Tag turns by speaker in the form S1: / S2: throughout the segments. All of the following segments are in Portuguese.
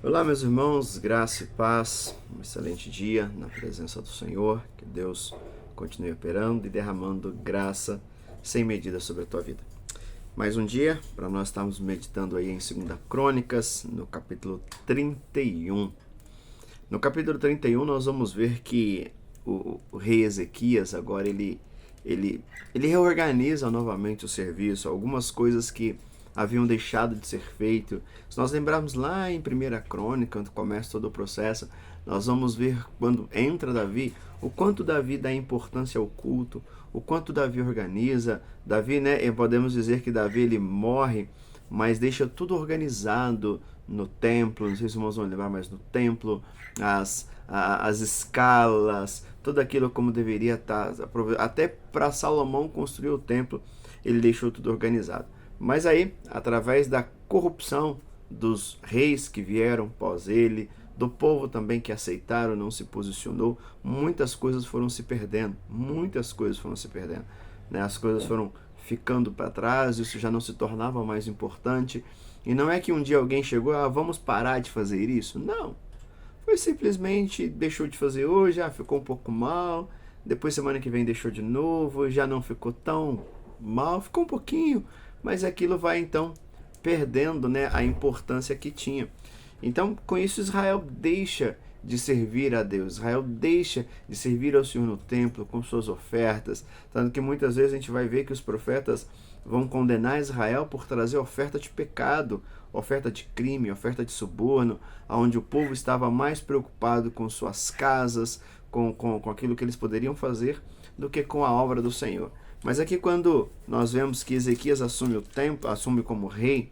S1: Olá, meus irmãos, graça e paz, um excelente dia na presença do Senhor, que Deus continue operando e derramando graça sem medida sobre a tua vida. Mais um dia para nós estarmos meditando aí em 2 Crônicas, no capítulo 31. No capítulo 31 nós vamos ver que o rei Ezequias agora ele reorganiza novamente o serviço, algumas coisas que haviam deixado de ser feito. Se nós lembrarmos lá em 1 Crônica, quando começa todo o processo, nós vamos ver quando entra Davi, o quanto Davi dá importância ao culto, o quanto Davi organiza. Davi, podemos dizer que Davi ele morre, mas deixa tudo organizado no templo. Não sei se os irmãos vão lembrar, mas no templo, as escalas, tudo aquilo como deveria estar. Até para Salomão construir o templo, ele deixou tudo organizado. Mas aí, através da corrupção dos reis que vieram após ele, do povo também que aceitaram, não se posicionou, muitas coisas foram se perdendo, As coisas foram ficando para trás, isso já não se tornava mais importante. E não é que um dia alguém chegou, vamos parar de fazer isso. Não, foi simplesmente deixou de fazer hoje, ficou um pouco mal, depois semana que vem deixou de novo, já não ficou tão mal, ficou um pouquinho, mas aquilo vai então perdendo a importância que tinha. Então, com isso, Israel deixa de servir a Deus, Israel deixa de servir ao Senhor no templo com suas ofertas, tanto que muitas vezes a gente vai ver que os profetas vão condenar Israel por trazer oferta de pecado, oferta de crime, oferta de suborno, onde o povo estava mais preocupado com suas casas, com aquilo que eles poderiam fazer, do que com a obra do Senhor. Mas aqui quando nós vemos que Ezequias assume o templo, assume como rei,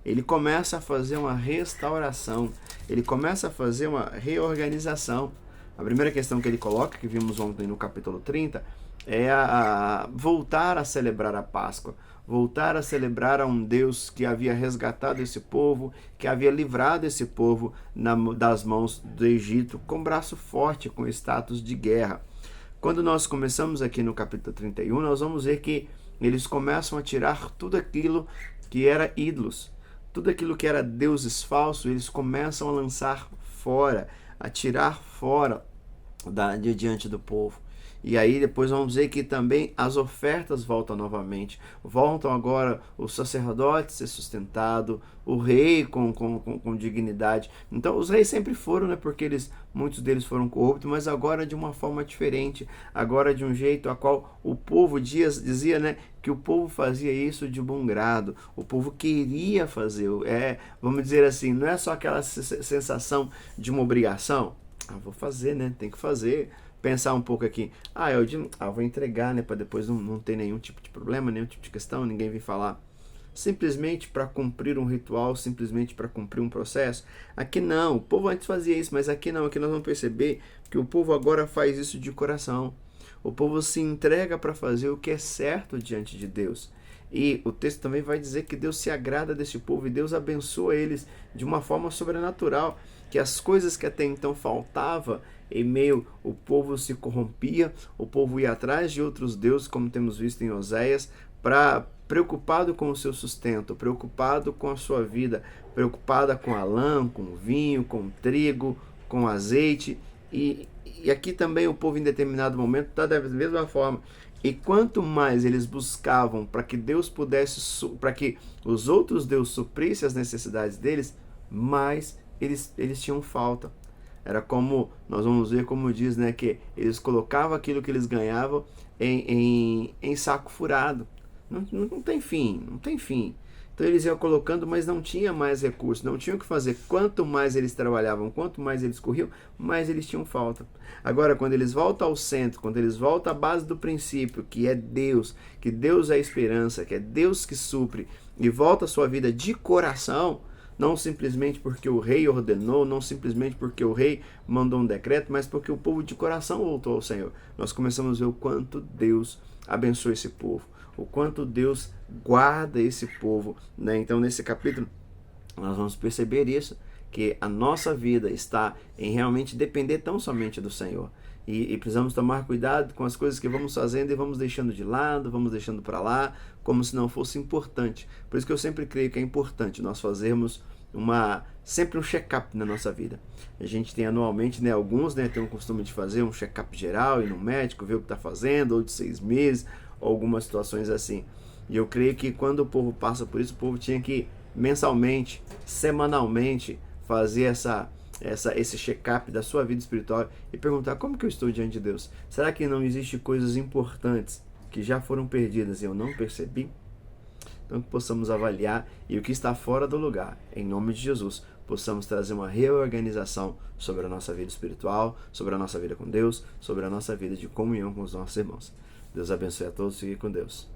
S1: ele começa a fazer uma restauração, ele começa a fazer uma reorganização. A primeira questão que ele coloca, que vimos ontem no capítulo 30, é a voltar a celebrar a Páscoa, voltar a celebrar a um Deus que havia resgatado esse povo, que havia livrado esse povo das mãos do Egito com braço forte, com status de guerra. Quando nós começamos aqui no capítulo 31, nós vamos ver que eles começam a tirar tudo aquilo que era ídolos, tudo aquilo que era deuses falsos, eles começam a lançar fora, a tirar fora de diante do povo. E aí depois vamos ver que também as ofertas voltam novamente. Voltam agora o sacerdote ser sustentado, o rei com dignidade. Então os reis sempre foram, porque muitos deles foram corruptos, mas agora de uma forma diferente. Agora de um jeito a qual o povo dizia que o povo fazia isso de bom grado. O povo queria fazer. Vamos dizer assim, não é só aquela sensação de uma obrigação. Vou fazer, tem que fazer. Pensar um pouco aqui, eu vou entregar, para depois não ter nenhum tipo de problema, nenhum tipo de questão, ninguém vir falar. Simplesmente para cumprir um ritual, simplesmente para cumprir um processo. Aqui não, o povo antes fazia isso, mas aqui não, aqui nós vamos perceber que o povo agora faz isso de coração. O povo se entrega para fazer o que é certo diante de Deus. E o texto também vai dizer que Deus se agrada desse povo e Deus abençoa eles de uma forma sobrenatural, que as coisas que até então faltavam, em meio o povo se corrompia, o povo ia atrás de outros deuses, como temos visto em Oséias, preocupado com o seu sustento, preocupado com a sua vida, preocupada com a lã, com o vinho, com o trigo, com o azeite. E aqui também o povo em determinado momento está da mesma forma. E quanto mais eles buscavam para que Deus para que os outros deuses suprissem as necessidades deles, mais eles tinham falta. Era como, nós vamos ver como diz, que eles colocavam aquilo que eles ganhavam em saco furado. Não tem fim. Então eles iam colocando, mas não tinha mais recursos, não tinham o que fazer. Quanto mais eles trabalhavam, quanto mais eles corriam, mais eles tinham falta. Agora, quando eles voltam ao centro, quando eles voltam à base do princípio, que é Deus, que Deus é a esperança, que é Deus que supre, e volta a sua vida de coração, não simplesmente porque o rei ordenou, não simplesmente porque o rei mandou um decreto, mas porque o povo de coração voltou ao Senhor. Nós começamos a ver o quanto Deus abençoa esse povo, o quanto Deus guarda esse povo. Então, nesse capítulo, nós vamos perceber isso, que a nossa vida está em realmente depender tão somente do Senhor. E precisamos tomar cuidado com as coisas que vamos fazendo e vamos deixando de lado, vamos deixando para lá, como se não fosse importante. Por isso que eu sempre creio que é importante nós fazermos sempre um check-up na nossa vida. A gente tem anualmente, né, alguns, né, tem o costume de fazer um check-up geral, ir no médico, ver o que está fazendo, ou de 6 meses, ou algumas situações assim. E eu creio que quando o povo passa por isso, o povo tinha que mensalmente, semanalmente, fazer esse check-up da sua vida espiritual e perguntar: como que eu estou diante de Deus? Será que não existe coisas importantes que já foram perdidas e eu não percebi? Então que possamos avaliar e o que está fora do lugar, em nome de Jesus, possamos trazer uma reorganização sobre a nossa vida espiritual, sobre a nossa vida com Deus, sobre a nossa vida de comunhão com os nossos irmãos. Deus abençoe a todos, fique com Deus.